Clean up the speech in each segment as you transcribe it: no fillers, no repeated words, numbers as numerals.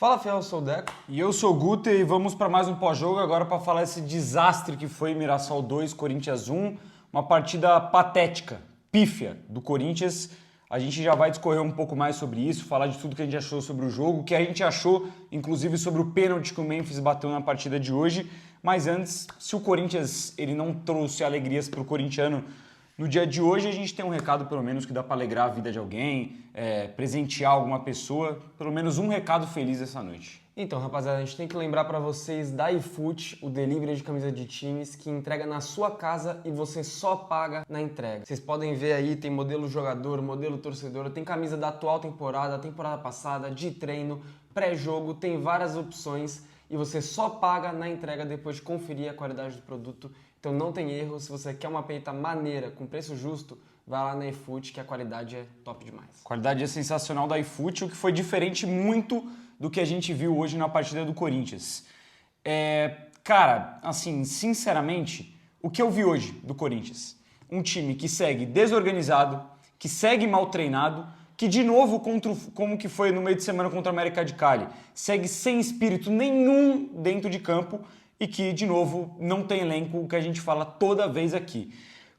Fala, Fiel, eu sou o Deco. E eu sou o Guter e vamos para mais um pós-jogo agora para falar esse desastre que foi Mirassol 2, Corinthians 1. Uma partida patética, pífia do Corinthians. A gente já vai discorrer um pouco mais sobre isso, falar de tudo que a gente achou sobre o jogo, o que a gente achou, inclusive, sobre o pênalti que o Memphis bateu na partida de hoje. Mas antes, se o Corinthians ele não trouxe alegrias para o corintiano no dia de hoje, a gente tem um recado, pelo menos, que dá para alegrar a vida de alguém, presentear alguma pessoa, pelo menos um recado feliz essa noite. Então, rapaziada, a gente tem que lembrar pra vocês da iFoot, o delivery de camisa de times, que entrega na sua casa e você só paga na entrega. Vocês podem ver aí, tem modelo jogador, modelo torcedor, tem camisa da atual temporada, temporada passada, de treino, pré-jogo, tem várias opções e você só paga na entrega depois de conferir a qualidade do produto. Então não tem erro, se você quer uma peita maneira, com preço justo, vai lá na iFoot, que a qualidade é top demais. A qualidade é sensacional da iFoot, o que foi diferente muito do que a gente viu hoje na partida do Corinthians. Cara, assim, sinceramente, o que eu vi hoje do Corinthians? Um time que segue desorganizado, que segue mal treinado, que de novo, como que foi no meio de semana contra a América de Cali, segue sem espírito nenhum dentro de campo e que, de novo, não tem elenco, o que a gente fala toda vez aqui.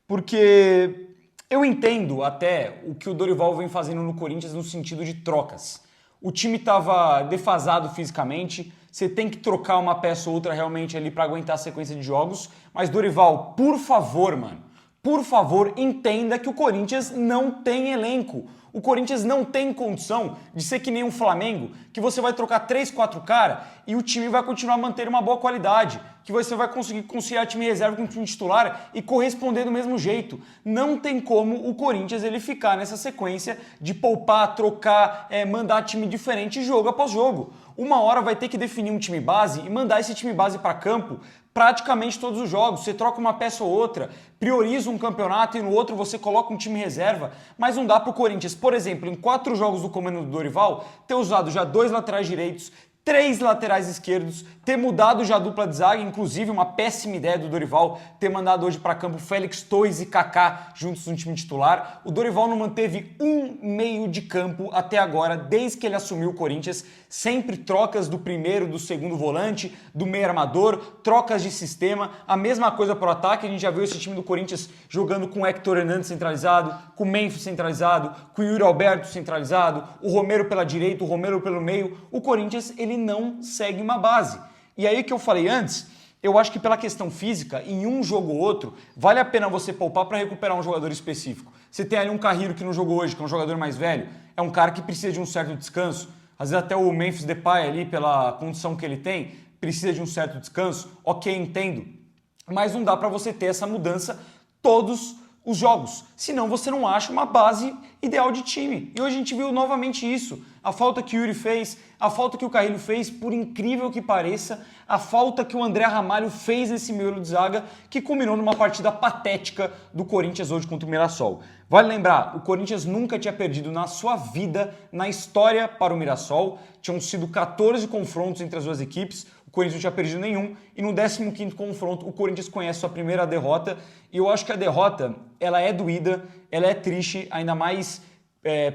Porque eu entendo até o que o Dorival vem fazendo no Corinthians no sentido de trocas. O time estava defasado fisicamente, você tem que trocar uma peça ou outra realmente ali para aguentar a sequência de jogos. Mas Dorival, por favor, mano, por favor, entenda que o Corinthians não tem elenco. O Corinthians não tem condição de ser que nem um Flamengo, que você vai trocar 3, 4 caras e o time vai continuar mantendo uma boa qualidade, que você vai conseguir conciliar time reserva com time titular e corresponder do mesmo jeito. Não tem como o Corinthians ele ficar nessa sequência de poupar, trocar, mandar time diferente jogo após jogo. Uma hora vai ter que definir um time base e mandar esse time base para campo praticamente todos os jogos. Você troca uma peça ou outra, prioriza um campeonato e no outro você coloca um time reserva, mas não dá para o Corinthians, por exemplo, em 4 jogos do comando do Dorival, ter usado já 2 laterais direitos, 3 laterais esquerdos, ter mudado já a dupla de zaga, inclusive uma péssima ideia do Dorival ter mandado hoje para campo Félix Torres e Kaká juntos no time titular. O Dorival não manteve um meio de campo até agora, desde que ele assumiu o Corinthians, sempre trocas do primeiro, do segundo volante, do meio armador, trocas de sistema, a mesma coisa para o ataque. A gente já viu esse time do Corinthians jogando com o Héctor Hernandes centralizado, com o Memphis centralizado, com o Yuri Alberto centralizado, o Romero pela direita, o Romero pelo meio. O Corinthians, ele não segue uma base. E aí que eu falei antes, eu acho que pela questão física, em um jogo ou outro, vale a pena você poupar para recuperar um jogador específico. Você tem ali um Carrillo que não jogou hoje, que é um jogador mais velho, é um cara que precisa de um certo descanso. Às vezes até o Memphis Depay ali, pela condição que ele tem, precisa de um certo descanso. Ok, entendo. Mas não dá para você ter essa mudança todos os jogos. Senão você não acha uma base ideal de time. E hoje a gente viu novamente isso. A falta que o Yuri fez, a falta que o Carrillo fez, por incrível que pareça, a falta que o André Ramalho fez nesse miolo de zaga, que culminou numa partida patética do Corinthians hoje contra o Mirassol. Vale lembrar, o Corinthians nunca tinha perdido na sua vida, na história, para o Mirassol. Tinham sido 14 confrontos entre as duas equipes, o Corinthians não tinha perdido nenhum, e no 15º confronto o Corinthians conhece sua primeira derrota, e eu acho que a derrota, ela é doída, ela é triste, ainda mais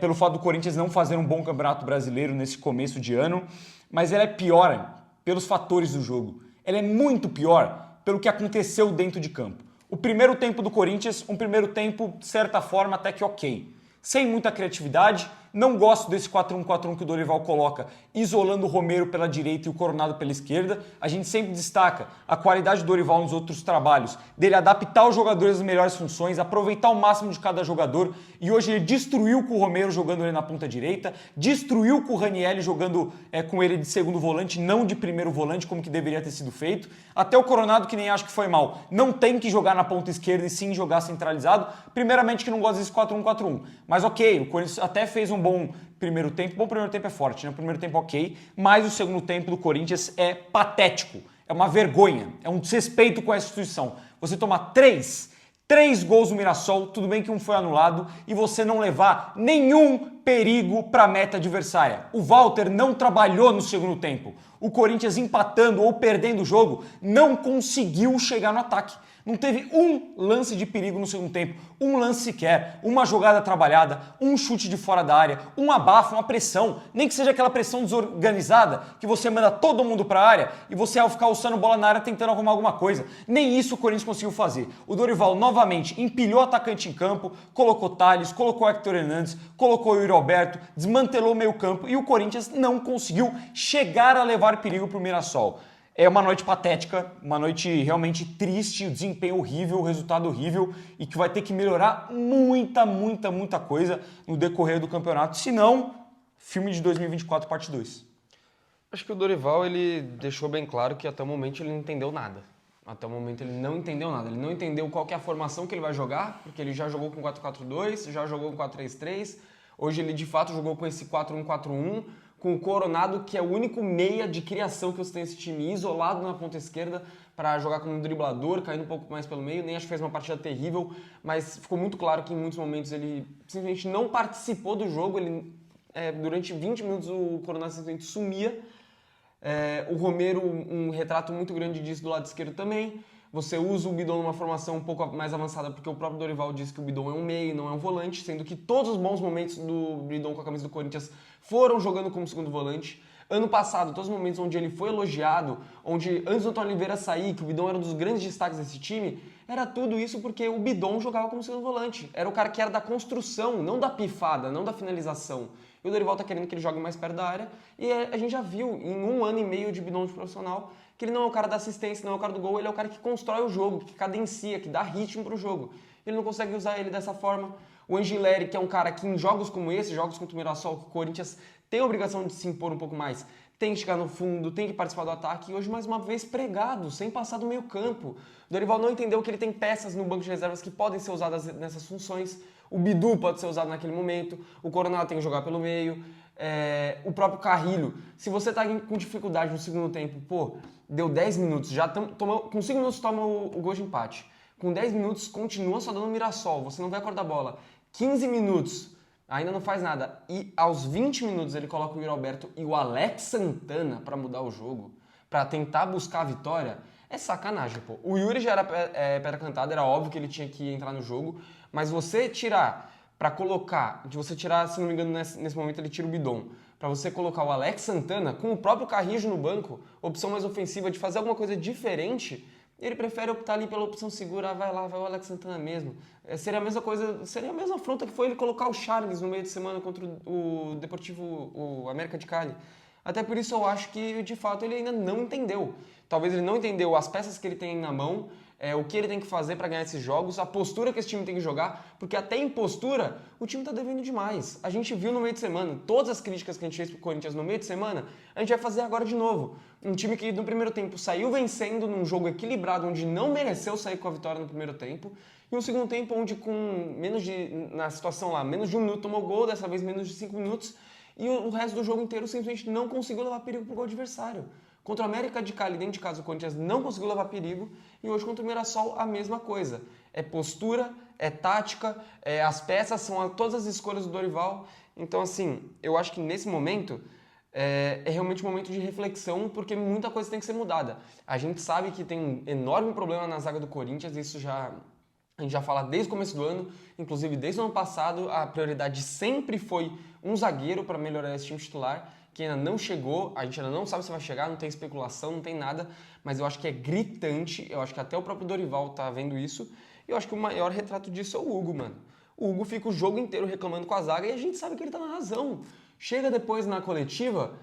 pelo fato do Corinthians não fazer um bom campeonato brasileiro nesse começo de ano, mas ela é pior pelos fatores do jogo. Ela é muito pior pelo que aconteceu dentro de campo. O primeiro tempo do Corinthians, um primeiro tempo, de certa forma, até que ok. Sem muita criatividade, não gosto desse 4-1-4-1 que o Dorival coloca, isolando o Romero pela direita e o Coronado pela esquerda. A gente sempre destaca a qualidade do Dorival nos outros trabalhos, dele adaptar os jogadores às melhores funções, aproveitar o máximo de cada jogador. E hoje ele destruiu com o Romero jogando ele na ponta direita, destruiu com o Ranieri jogando com ele de segundo volante, não de primeiro volante, como que deveria ter sido feito. Até o Coronado, que nem acho que foi mal, não tem que jogar na ponta esquerda e sim jogar centralizado. Primeiramente que não gosta desse 4-1-4-1. Mas ok, o Corinthians até fez um bom primeiro tempo. Bom primeiro tempo é forte, né? O primeiro tempo ok, mas o segundo tempo do Corinthians é patético. É uma vergonha, é um desrespeito com a instituição. Você tomar 3 gols no Mirassol, tudo bem que um foi anulado, e você não levar nenhum perigo para a meta adversária. O Walter não trabalhou no segundo tempo. O Corinthians empatando ou perdendo o jogo não conseguiu chegar no ataque. Não teve um lance de perigo no segundo tempo, um lance sequer, uma jogada trabalhada, um chute de fora da área, um abafo, uma pressão, nem que seja aquela pressão desorganizada que você manda todo mundo para a área e você ao ficar alçando bola na área tentando arrumar alguma coisa. Nem isso o Corinthians conseguiu fazer. O Dorival novamente empilhou o atacante em campo, colocou Tales, colocou Hector Hernandes, colocou o Yuri Alberto, desmantelou o meio campo e o Corinthians não conseguiu chegar a levar perigo para o Mirassol. É uma noite patética, uma noite realmente triste, o desempenho horrível, o resultado horrível e que vai ter que melhorar muita coisa no decorrer do campeonato, senão, filme de 2024 parte 2. Acho que o Dorival, ele deixou bem claro que até o momento ele não entendeu nada. Até o momento ele não entendeu nada. Ele não entendeu qual que é a formação que ele vai jogar, porque ele já jogou com 4-4-2, já jogou com 4-3-3, hoje ele de fato jogou com esse 4-1-4-1, com o Coronado, que é o único meia de criação que você tem nesse time, isolado na ponta esquerda para jogar como um driblador, caindo um pouco mais pelo meio. Nem acho que fez uma partida terrível, mas ficou muito claro que em muitos momentos ele simplesmente não participou do jogo. Durante 20 minutos o Coronado simplesmente sumia. O Romero, um retrato muito grande disso do lado esquerdo também. Você usa o Bidon numa formação um pouco mais avançada, porque o próprio Dorival disse que o Bidon é um meio, não é um volante, sendo que todos os bons momentos do Bidon com a camisa do Corinthians foram jogando como segundo volante. Ano passado, todos os momentos onde ele foi elogiado, onde antes do Antônio Oliveira sair, que o Bidon era um dos grandes destaques desse time, era tudo isso porque o Bidon jogava como segundo volante. Era o cara que era da construção, não da pifada, não da finalização. E o Dorival tá querendo que ele jogue mais perto da área. E a gente já viu, em 1 ano e meio de Bidon de profissional, que ele não é o cara da assistência, não é o cara do gol, ele é o cara que constrói o jogo, que cadencia, que dá ritmo pro jogo. Ele não consegue usar ele dessa forma. O Angileri, que é um cara que em jogos como esse, jogos contra o Mirassol, que o Corinthians tem a obrigação de se impor um pouco mais, tem que chegar no fundo, tem que participar do ataque, e hoje mais uma vez pregado, sem passar do meio campo. O Dorival não entendeu que ele tem peças no banco de reservas que podem ser usadas nessas funções. O Bidu pode ser usado naquele momento, o Coronado tem que jogar pelo meio, o próprio Carrilho. Se você tá com dificuldade no segundo tempo, deu 10 minutos, com 5 minutos toma o gol de empate. Com 10 minutos continua só dando Mirassol, você não vai acordar a bola. 15 minutos, ainda não faz nada. E aos 20 minutos ele coloca o Yuri Alberto e o Alex Santana para mudar o jogo, para tentar buscar a vitória. É sacanagem, pô. O Yuri já era pedra cantada, era óbvio que ele tinha que entrar no jogo, mas você tirar, se não me engano, nesse momento ele tira o Bidon, para você colocar o Alex Santana com o próprio Carrijo no banco, opção mais ofensiva de fazer alguma coisa diferente, ele prefere optar ali pela opção segura, vai o Alex Santana mesmo. Seria a mesma coisa, seria a mesma afronta que foi ele colocar o Charles no meio de semana contra o Deportivo, o América de Cali. Até por isso eu acho que, de fato, ele ainda não entendeu. Talvez ele não entendeu as peças que ele tem na mão, o que ele tem que fazer para ganhar esses jogos, a postura que esse time tem que jogar, porque até em postura o time tá devendo demais. A gente viu no meio de semana, todas as críticas que a gente fez pro Corinthians no meio de semana, a gente vai fazer agora de novo. Um time que no primeiro tempo saiu vencendo num jogo equilibrado, onde não mereceu sair com a vitória no primeiro tempo, e um segundo tempo onde na situação lá, menos de 1 minuto tomou gol, dessa vez menos de 5 minutos, e o resto do jogo inteiro simplesmente não conseguiu levar perigo pro gol adversário. Contra o América de Cali, dentro de casa, o Corinthians não conseguiu levar perigo. E hoje contra o Mirassol, a mesma coisa. É postura, é tática, as peças são todas as escolhas do Dorival. Então, assim, eu acho que nesse momento é realmente um momento de reflexão, porque muita coisa tem que ser mudada. A gente sabe que tem um enorme problema na zaga do Corinthians, a gente já fala desde o começo do ano, inclusive desde o ano passado, a prioridade sempre foi um zagueiro para melhorar esse time titular, que ainda não chegou, a gente ainda não sabe se vai chegar, não tem especulação, não tem nada, mas eu acho que é gritante, eu acho que até o próprio Dorival tá vendo isso, e eu acho que o maior retrato disso é o Hugo, mano. O Hugo fica o jogo inteiro reclamando com a zaga e a gente sabe que ele tá na razão. Chega depois na coletiva,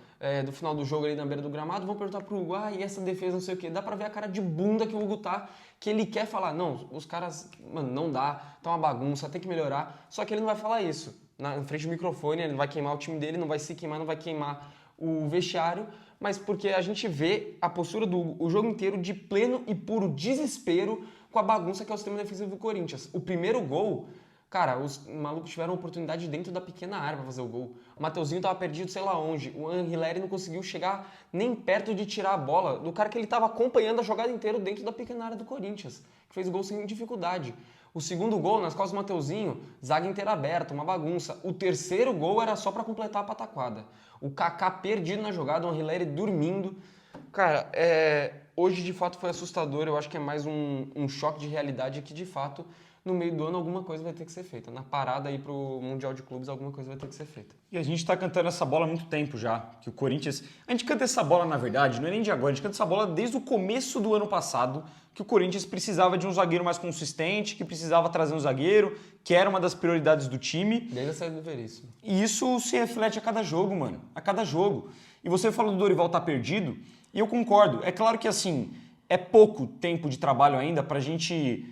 do final do jogo ali na beira do gramado, vão perguntar pro Hugo, e essa defesa não sei o quê, dá pra ver a cara de bunda que o Hugo tá, que ele quer falar, não, os caras, mano, não dá, tá uma bagunça, tem que melhorar, só que ele não vai falar isso. Na frente do microfone, ele não vai queimar o time dele, não vai se queimar, não vai queimar o vestiário, mas porque a gente vê a postura o jogo inteiro de pleno e puro desespero com a bagunça que é o sistema defensivo do Corinthians. O primeiro gol, cara, os malucos tiveram a oportunidade dentro da pequena área para fazer o gol. O Mateuzinho tava perdido sei lá onde, o Angileri não conseguiu chegar nem perto de tirar a bola do cara que ele tava acompanhando a jogada inteira dentro da pequena área do Corinthians, que fez o gol sem dificuldade. O segundo gol, nas costas do Mateuzinho, zaga inteira aberta, uma bagunça. O terceiro gol era só para completar a pataquada. O Kaká perdido na jogada, o Anrileri dormindo. Cara, hoje de fato foi assustador. Eu acho que é mais um choque de realidade que de fato no meio do ano alguma coisa vai ter que ser feita. Na parada aí pro Mundial de Clubes alguma coisa vai ter que ser feita. E a gente tá cantando essa bola há muito tempo já, que o Corinthians... A gente canta essa bola, na verdade, não é nem de agora, a gente canta essa bola desde o começo do ano passado, que o Corinthians precisava de um zagueiro mais consistente, que precisava trazer um zagueiro, que era uma das prioridades do time. Desde a saída do Veríssimo. E isso se reflete a cada jogo, mano. A cada jogo. E você falou do Dorival tá perdido, e eu concordo. É claro que, assim, é pouco tempo de trabalho ainda pra gente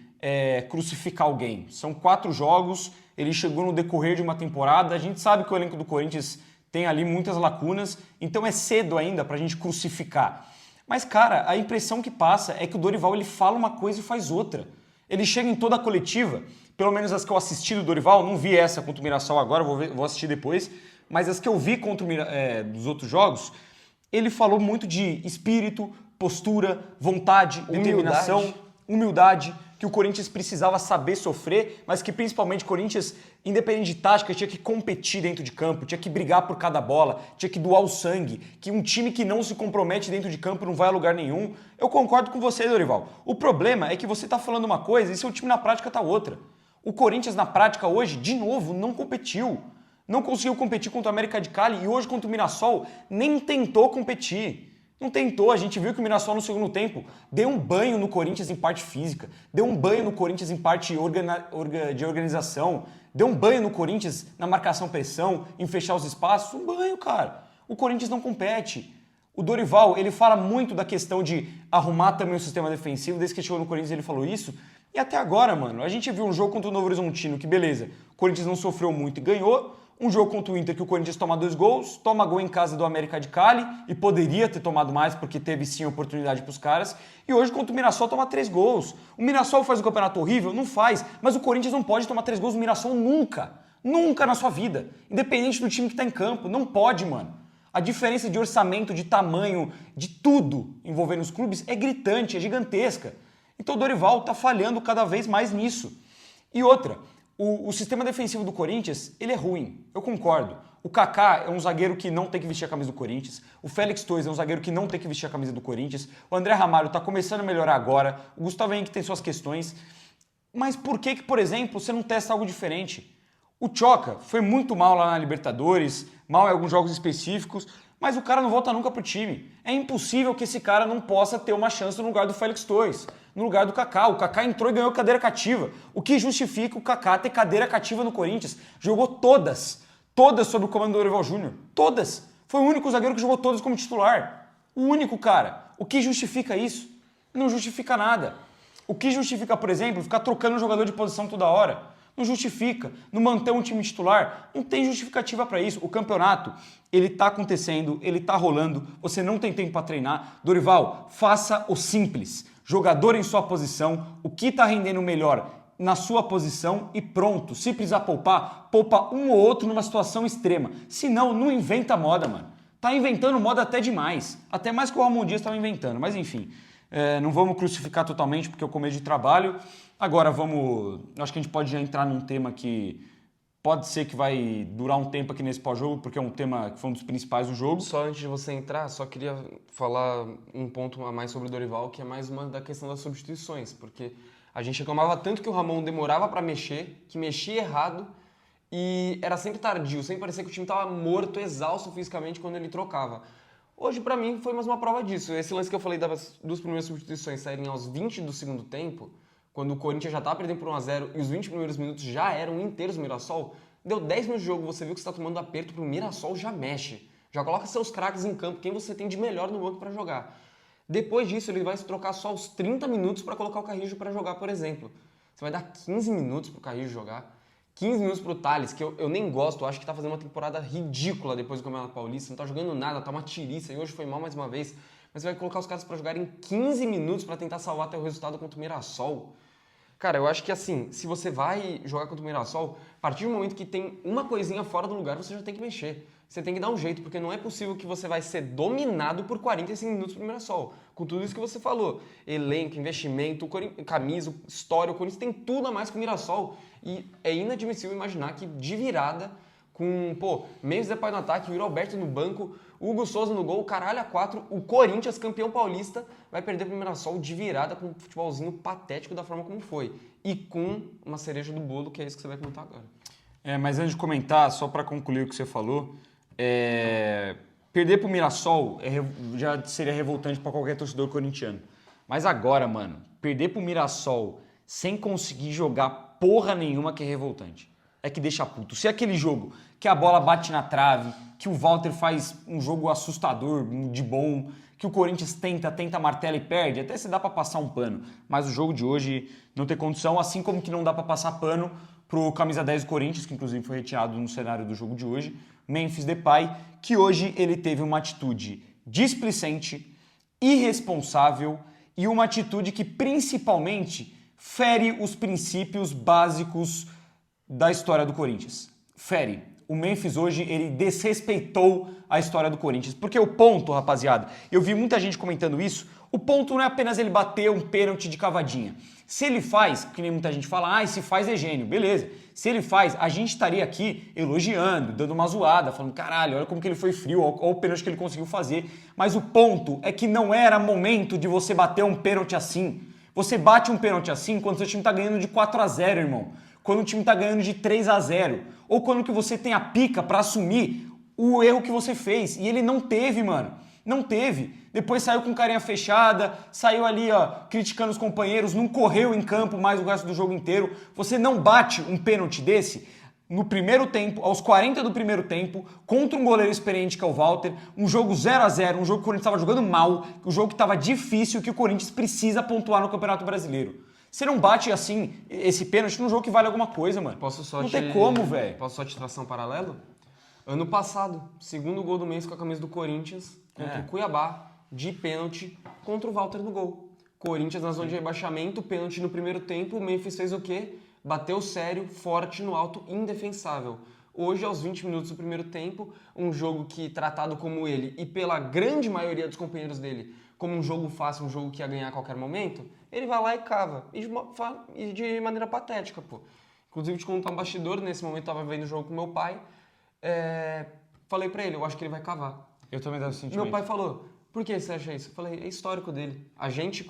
crucificar alguém. São 4 jogos, ele chegou no decorrer de uma temporada, a gente sabe que o elenco do Corinthians tem ali muitas lacunas, então é cedo ainda pra gente crucificar. Mas, cara, a impressão que passa é que o Dorival ele fala uma coisa e faz outra. Ele chega em toda a coletiva, pelo menos as que eu assisti do Dorival, não vi essa contra o Mirassol agora, vou assistir depois, mas as que eu vi contra dos outros jogos, ele falou muito de espírito, postura, vontade, determinação, humildade, que o Corinthians precisava saber sofrer, mas que principalmente o Corinthians, independente de tática, tinha que competir dentro de campo, tinha que brigar por cada bola, tinha que doar o sangue, que um time que não se compromete dentro de campo não vai a lugar nenhum. Eu concordo com você, Dorival. O problema é que você está falando uma coisa e seu time na prática está outra. O Corinthians na prática hoje, de novo, não competiu. Não conseguiu competir contra o América de Cali e hoje contra o Mirassol nem tentou competir. Não tentou, a gente viu que o Mirassol no segundo tempo deu um banho no Corinthians em parte física, deu um banho no Corinthians em parte de organização, deu um banho no Corinthians na marcação-pressão, em fechar os espaços, um banho, cara. O Corinthians não compete. O Dorival, ele fala muito da questão de arrumar também o sistema defensivo, desde que chegou no Corinthians ele falou isso, e até agora, mano, a gente viu um jogo contra o Novo Horizontino que, beleza, o Corinthians não sofreu muito e ganhou. Um jogo contra o Inter que o Corinthians toma 2 gols, toma gol em casa do América de Cali e poderia ter tomado mais porque teve sim oportunidade para os caras. E hoje contra o Mirassol toma 3 gols. O Mirassol faz um campeonato horrível? Não faz. Mas o Corinthians não pode tomar 3 gols do Mirassol nunca. Nunca na sua vida. Independente do time que está em campo. Não pode, mano. A diferença de orçamento, de tamanho, de tudo envolvendo os clubes é gritante, é gigantesca. Então o Dorival está falhando cada vez mais nisso. E outra... O sistema defensivo do Corinthians, ele é ruim, eu concordo. O Kaká é um zagueiro que não tem que vestir a camisa do Corinthians. O Félix Torres é um zagueiro que não tem que vestir a camisa do Corinthians. O André Ramalho está começando a melhorar agora. O Gustavo Henrique tem suas questões. Mas por que, por exemplo, você não testa algo diferente? O Tchoca foi muito mal lá na Libertadores, mal em alguns jogos específicos, mas o cara não volta nunca pro time. É impossível que esse cara não possa ter uma chance no lugar do Félix Torres, no lugar do Kaká. O Kaká entrou e ganhou cadeira cativa. O que justifica o Kaká ter cadeira cativa no Corinthians? Jogou todas sob o comando do Dorival Júnior. Todas. Foi o único zagueiro que jogou todas como titular. O único, cara. O que justifica isso? Não justifica nada. O que justifica, por exemplo, ficar trocando um jogador de posição toda hora? Não justifica. Não manter um time titular? Não tem justificativa para isso. O campeonato, ele tá acontecendo, ele tá rolando, você não tem tempo para treinar. Dorival, faça o simples. Jogador em sua posição, o que tá rendendo melhor na sua posição e pronto. Se precisar poupar, poupa um ou outro numa situação extrema. Se não, não inventa moda, mano. Tá inventando moda até demais. Até mais que o Ramon Dias estava inventando. Mas enfim, não vamos crucificar totalmente porque é o começo de trabalho. Agora acho que a gente pode já entrar num tema que pode ser que vai durar um tempo aqui nesse pós-jogo, porque é um tema que foi um dos principais do jogo. Só antes de você entrar, só queria falar um ponto a mais sobre o Dorival, que é mais uma da questão das substituições, porque a gente reclamava tanto que o Ramon demorava para mexer, que mexia errado e era sempre tardio, sempre parecia que o time estava morto, exausto fisicamente quando ele trocava. Hoje, para mim, foi mais uma prova disso. Esse lance que eu falei das 2 primeiras substituições saírem aos 20 do segundo tempo, quando o Corinthians já estava perdendo por 1-0 e os 20 primeiros minutos já eram inteiros do Mirassol, deu 10 minutos de jogo, você viu que você está tomando aperto pro Mirassol, já mexe. Já coloca seus craques em campo, quem você tem de melhor no banco para jogar. Depois disso, ele vai se trocar só aos 30 minutos para colocar o Carrijo para jogar, por exemplo. Você vai dar 15 minutos pro Carrijo jogar, 15 minutos pro Thales, que eu nem gosto, eu acho que tá fazendo uma temporada ridícula depois do Campeonato Paulista, não tá jogando nada, tá uma tiriça, e hoje foi mal mais uma vez. Mas você vai colocar os caras para jogarem 15 minutos para tentar salvar até o resultado contra o Mirassol. Cara, eu acho que assim, se você vai jogar contra o Mirassol, a partir do momento que tem uma coisinha fora do lugar, você já tem que mexer. Você tem que dar um jeito, porque não é possível que você vai ser dominado por 45 minutos pro Mirassol. Com tudo isso que você falou, elenco, investimento, camisa, história, o Corinthians tem tudo a mais que o Mirassol. E é inadmissível imaginar que de virada, com, Mendes depois no ataque, o Alberto no banco, Hugo Souza no gol, caralho a 4, o Corinthians, campeão paulista, vai perder pro Mirassol de virada com um futebolzinho patético da forma como foi. E com uma cereja do bolo, que é isso que você vai comentar agora. Mas antes de comentar, só para concluir o que você falou, perder pro Mirassol já seria revoltante para qualquer torcedor corintiano. Mas agora, mano, perder pro Mirassol sem conseguir jogar porra nenhuma que é revoltante. É que deixa puto. Se é aquele jogo que a bola bate na trave, que o Walter faz um jogo assustador, de bom, que o Corinthians tenta, martela e perde, até se dá pra passar um pano. Mas o jogo de hoje não tem condição, assim como que não dá pra passar pano pro camisa 10 do Corinthians, que inclusive foi retirado no cenário do jogo de hoje, Memphis Depay, que hoje ele teve uma atitude displicente, irresponsável e uma atitude que principalmente fere os princípios básicos da história do Corinthians. Fere. O Memphis hoje, ele desrespeitou a história do Corinthians. Porque o ponto, rapaziada, eu vi muita gente comentando isso, o ponto não é apenas ele bater um pênalti de cavadinha. Se ele faz, que nem muita gente fala, se faz é gênio, beleza. Se ele faz, a gente estaria aqui elogiando, dando uma zoada, falando, caralho, olha como que ele foi frio, olha o pênalti que ele conseguiu fazer. Mas o ponto é que não era momento de você bater um pênalti assim. Você bate um pênalti assim quando seu time tá ganhando de 4-0, irmão. Quando o time tá ganhando de 3-0. Ou quando que você tem a pica pra assumir o erro que você fez. E ele não teve, mano. Não teve. Depois saiu com carinha fechada, saiu ali, criticando os companheiros, não correu em campo mais o resto do jogo inteiro. Você não bate um pênalti desse no primeiro tempo, aos 40 do primeiro tempo, contra um goleiro experiente que é o Walter, um jogo 0-0, um jogo que o Corinthians estava jogando mal, um jogo que estava difícil, que o Corinthians precisa pontuar no Campeonato Brasileiro. Você não bate assim, esse pênalti num jogo que vale alguma coisa, mano. Não tem como, velho. Posso só te traçar um paralelo? Ano passado, segundo gol do mês com a camisa do Corinthians, contra o Cuiabá, de pênalti, contra o Walter no gol. Corinthians na zona de rebaixamento, pênalti no primeiro tempo, o Memphis fez o quê? Bateu sério, forte, no alto, indefensável. Hoje, aos 20 minutos do primeiro tempo, um jogo que, tratado como ele e pela grande maioria dos companheiros dele, como um jogo fácil, um jogo que ia ganhar a qualquer momento, ele vai lá e cava. E de maneira patética, pô. Inclusive, te contar um bastidor, nesse momento eu tava vendo o jogo com meu pai, falei pra ele, eu acho que ele vai cavar. Eu também devo sentir. Meu pai falou, por que você acha isso? Eu falei, é histórico dele. A gente,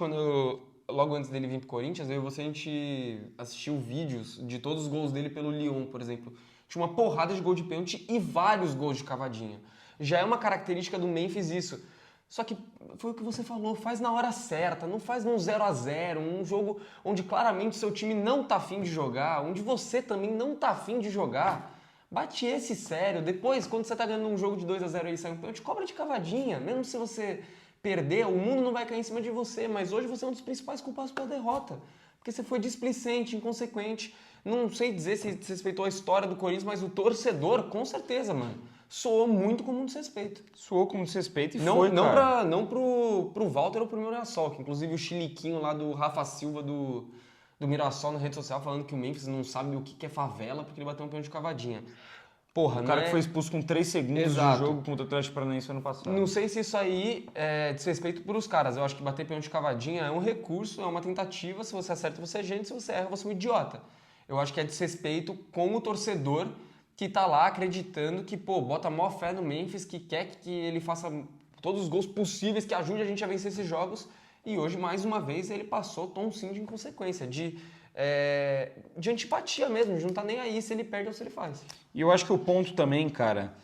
logo antes dele vir pro Corinthians, eu e você, a gente assistiu vídeos de todos os gols dele pelo Lyon, por exemplo. Tinha uma porrada de gol de pênalti e vários gols de cavadinha. Já é uma característica do Memphis isso. Só que foi o que você falou, faz na hora certa, não faz num 0-0, um jogo onde claramente seu time não tá afim de jogar, onde você também não tá afim de jogar. Bate esse sério, depois, quando você tá ganhando um jogo de 2-0 aí, sai um pênalti, cobra de cavadinha, mesmo se você perder, o mundo não vai cair em cima de você, mas hoje você é um dos principais culpados pela derrota, porque você foi displicente, inconsequente, não sei dizer se respeitou a história do Corinthians, mas o torcedor, com certeza, mano, soou muito como um desrespeito. Soou como um desrespeito e não, foi, não cara. Não pro Walter ou pro Mirassol, que inclusive o chiliquinho lá do Rafa Silva do Mirassol na rede social falando que o Memphis não sabe o que é favela porque ele bateu um pênalti de cavadinha. Porra, o cara que foi expulso com 3 segundos Exato. de jogo contra o Atlético Paranaense ano passado. Não sei se isso aí é desrespeito pros caras. Eu acho que bater pênalti de cavadinha é um recurso, é uma tentativa. Se você acerta, você é gente. Se você erra, você é um idiota. Eu acho que é desrespeito com o torcedor que tá lá acreditando que, bota a maior fé no Memphis, que quer que ele faça todos os gols possíveis, que ajude a gente a vencer esses jogos. E hoje, mais uma vez, ele passou tom sim de inconsequência, de antipatia mesmo, de não tá nem aí se ele perde ou se ele faz. E eu acho que o ponto também, cara,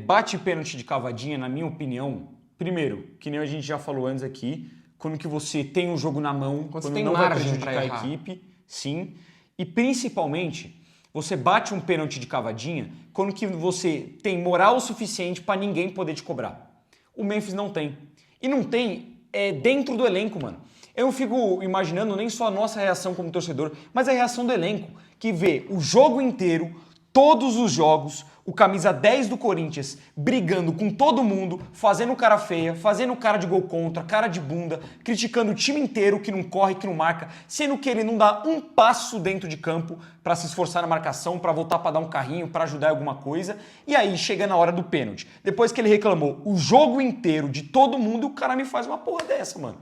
bate pênalti de cavadinha, na minha opinião, primeiro, que nem a gente já falou antes aqui, quando que você tem um jogo na mão, quando tem não vai margem prejudicar a equipe, sim, e principalmente você bate um pênalti de cavadinha quando que você tem moral o suficiente para ninguém poder te cobrar. O Memphis não tem. E não tem dentro do elenco, mano. Eu não fico imaginando nem só a nossa reação como torcedor, mas a reação do elenco, que vê o jogo inteiro, todos os jogos, o camisa 10 do Corinthians brigando com todo mundo, fazendo cara feia, fazendo cara de gol contra, cara de bunda, criticando o time inteiro que não corre, que não marca, sendo que ele não dá um passo dentro de campo para se esforçar na marcação, para voltar para dar um carrinho, para ajudar em alguma coisa. E aí chega na hora do pênalti. Depois que ele reclamou o jogo inteiro de todo mundo, o cara me faz uma porra dessa, mano.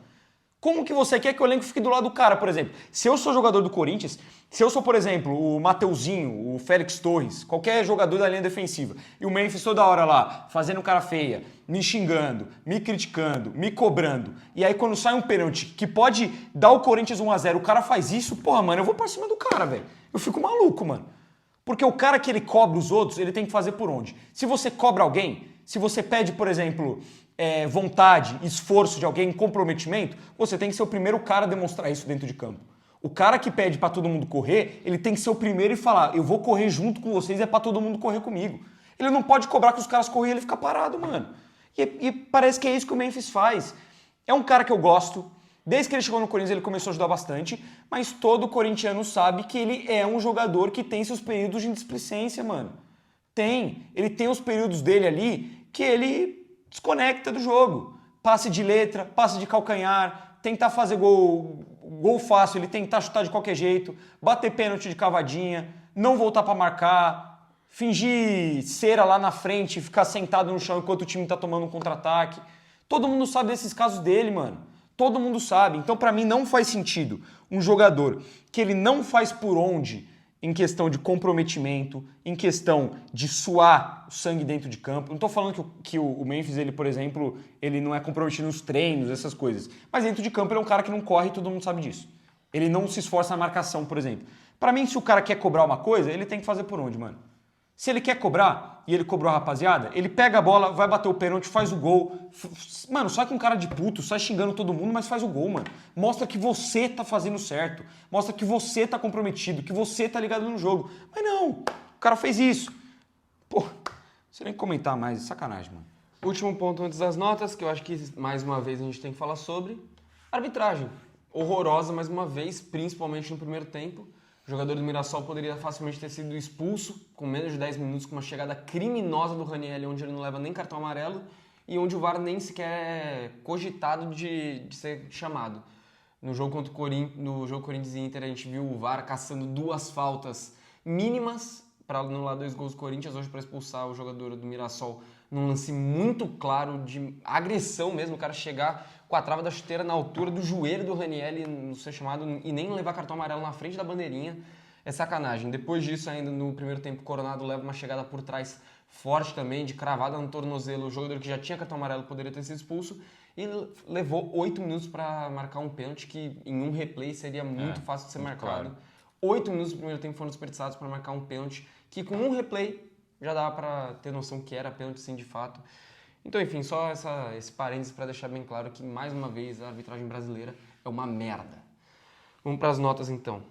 Como que você quer que o elenco fique do lado do cara, por exemplo? Se eu sou jogador do Corinthians, se eu sou, por exemplo, o Mateuzinho, o Félix Torres, qualquer jogador da linha defensiva, e o Memphis toda hora lá, fazendo cara feia, me xingando, me criticando, me cobrando, e aí quando sai um pênalti que pode dar o Corinthians 1-0, o cara faz isso, porra, mano, eu vou pra cima do cara, velho. Eu fico maluco, mano. Porque o cara que ele cobra os outros, ele tem que fazer por onde? Se você cobra alguém, se você pede, por exemplo, vontade, esforço de alguém, comprometimento, você tem que ser o primeiro cara a demonstrar isso dentro de campo. O cara que pede pra todo mundo correr, ele tem que ser o primeiro e falar, eu vou correr junto com vocês, é pra todo mundo correr comigo. Ele não pode cobrar que os caras correm e ele fica parado, mano. E parece que é isso que o Memphis faz. É um cara que eu gosto. Desde que ele chegou no Corinthians, ele começou a ajudar bastante, mas todo corintiano sabe que ele é um jogador que tem seus períodos de displicência, mano. Tem. Ele tem os períodos dele ali que ele desconecta do jogo. Passe de letra, passe de calcanhar, tentar fazer gol fácil, ele tentar chutar de qualquer jeito, bater pênalti de cavadinha, não voltar pra marcar, fingir cera lá na frente, ficar sentado no chão enquanto o time tá tomando um contra-ataque. Todo mundo sabe desses casos dele, mano. Todo mundo sabe. Então, pra mim, não faz sentido um jogador que ele não faz por onde em questão de comprometimento, em questão de suar o sangue dentro de campo. Não tô falando que o Memphis, ele, por exemplo, ele não é comprometido nos treinos, essas coisas. Mas dentro de campo ele é um cara que não corre e todo mundo sabe disso. Ele não se esforça na marcação, por exemplo. Pra mim, se o cara quer cobrar uma coisa, ele tem que fazer por onde, mano? Se ele quer cobrar, e ele cobrou a rapaziada, ele pega a bola, vai bater o pênalti, faz o gol. Mano, sai com cara de puto, sai xingando todo mundo, mas faz o gol, mano. Mostra que você tá fazendo certo. Mostra que você tá comprometido, que você tá ligado no jogo. Mas não, o cara fez isso. Pô, não sei nem comentar mais, sacanagem, mano. Último ponto antes das notas, que eu acho que mais uma vez a gente tem que falar sobre. Arbitragem. Horrorosa mais uma vez, principalmente no primeiro tempo. O jogador do Mirassol poderia facilmente ter sido expulso com menos de 10 minutos com uma chegada criminosa do Ranieri, onde ele não leva nem cartão amarelo e onde o VAR nem sequer é cogitado de ser chamado. No jogo contra o Corinthians e Inter, a gente viu o VAR caçando 2 faltas mínimas para anular 2 gols do Corinthians, hoje para expulsar o jogador do Mirassol num lance muito claro de agressão mesmo, o cara chegar com a trava da chuteira na altura do joelho do Ranieri, não ser chamado, e nem levar cartão amarelo na frente da bandeirinha, é sacanagem. Depois disso, ainda no primeiro tempo, o Coronado leva uma chegada por trás forte também, de cravada no tornozelo, o jogador que já tinha cartão amarelo poderia ter sido expulso, e levou 8 minutos para marcar um pênalti, que em um replay seria muito fácil de ser marcado. Claro. 8 minutos do primeiro tempo foram desperdiçados para marcar um pênalti, que com um replay já dava para ter noção que era pênalti sim de fato. Então, enfim, só esse parênteses para deixar bem claro que, mais uma vez, a arbitragem brasileira é uma merda. Vamos para as notas, então.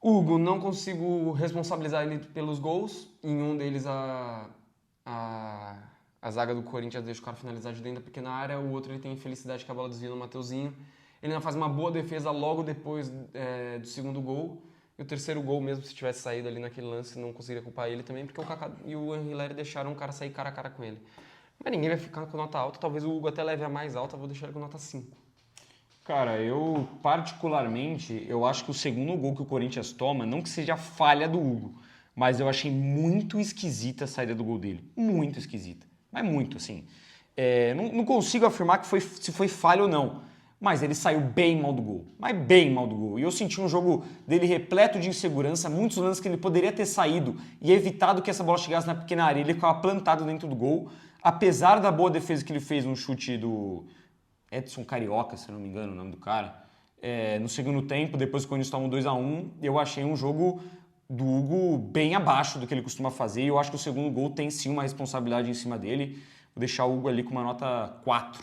Hugo, não consigo responsabilizar ele pelos gols. Em um deles, a zaga do Corinthians deixa o cara finalizar de dentro da pequena área. O outro, ele tem infelicidade que a bola desvia no Mateuzinho. Ele ainda faz uma boa defesa logo depois do segundo gol. E o terceiro gol, mesmo se tivesse saído ali naquele lance, não conseguiria culpar ele também, porque o Kaká e o Henrileri deixaram o cara sair cara a cara com ele. Mas ninguém vai ficar com nota alta, talvez o Hugo até leve a mais alta, vou deixar ele com nota 5. Cara, eu particularmente, eu acho que o segundo gol que o Corinthians toma, não que seja falha do Hugo, mas eu achei muito esquisita a saída do gol dele. Muito esquisita. Mas muito, assim. Não consigo afirmar se foi falha ou não, mas ele saiu bem mal do gol. Mas bem mal do gol. E eu senti um jogo dele repleto de insegurança, muitos lances que ele poderia ter saído e evitado que essa bola chegasse na pequena área. Ele ficava plantado dentro do gol. Apesar da boa defesa que ele fez no chute do Edson Carioca, se não me engano o nome do cara, no segundo tempo, depois que o Corinthians toma 2-1, eu achei um jogo do Hugo bem abaixo do que ele costuma fazer, e eu acho que o segundo gol tem sim uma responsabilidade em cima dele. Vou deixar o Hugo ali com uma nota 4,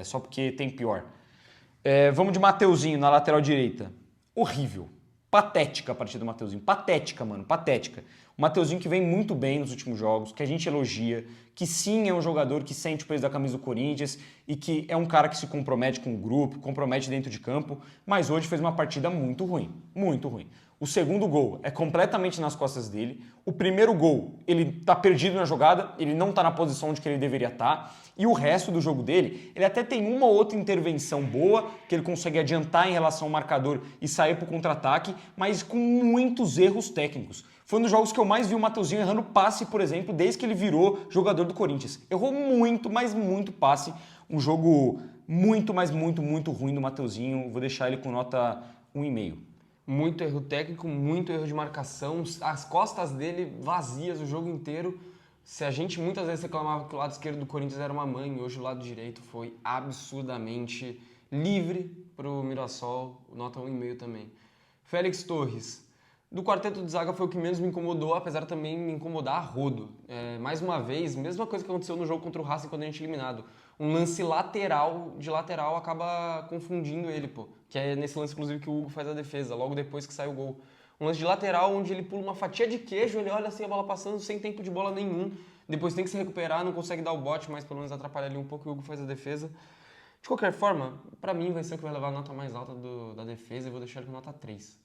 só porque tem pior. Vamos de Mateuzinho na lateral direita. Horrível. Patética a partida do Mateuzinho. Patética, mano. Patética. O Mateuzinho que vem muito bem nos últimos jogos, que a gente elogia, que sim é um jogador que sente o peso da camisa do Corinthians e que é um cara que se compromete com o grupo, compromete dentro de campo, mas hoje fez uma partida muito ruim, muito ruim. O segundo gol é completamente nas costas dele. O primeiro gol, ele tá perdido na jogada, ele não tá na posição onde que ele deveria estar. E o resto do jogo dele, ele até tem uma ou outra intervenção boa, que ele consegue adiantar em relação ao marcador e sair pro contra-ataque, mas com muitos erros técnicos. Foi um dos jogos que eu mais vi o Mateuzinho errando passe, por exemplo, desde que ele virou jogador do Corinthians. Errou muito, mas muito passe. Um jogo muito, mas muito, muito ruim do Mateuzinho. Vou deixar ele com nota 1,5. Muito erro técnico, muito erro de marcação, as costas dele vazias o jogo inteiro. Se a gente muitas vezes reclamava que o lado esquerdo do Corinthians era uma mãe, hoje o lado direito foi absurdamente livre para o Mirassol, nota 1,5 também. Félix Torres, do quarteto de zaga foi o que menos me incomodou, apesar de também me incomodar a rodo. Mais uma vez, mesma coisa que aconteceu no jogo contra o Racing quando a gente é eliminado. Um lance de lateral acaba confundindo ele, pô. Que é nesse lance, inclusive, que o Hugo faz a defesa, logo depois que sai o gol. Um lance de lateral onde ele pula uma fatia de queijo, ele olha assim a bola passando sem tempo de bola nenhum. Depois tem que se recuperar, não consegue dar o bote, mas pelo menos atrapalha ali um pouco e o Hugo faz a defesa. De qualquer forma, pra mim vai ser o que vai levar a nota mais alta da defesa e vou deixar ele com nota 3.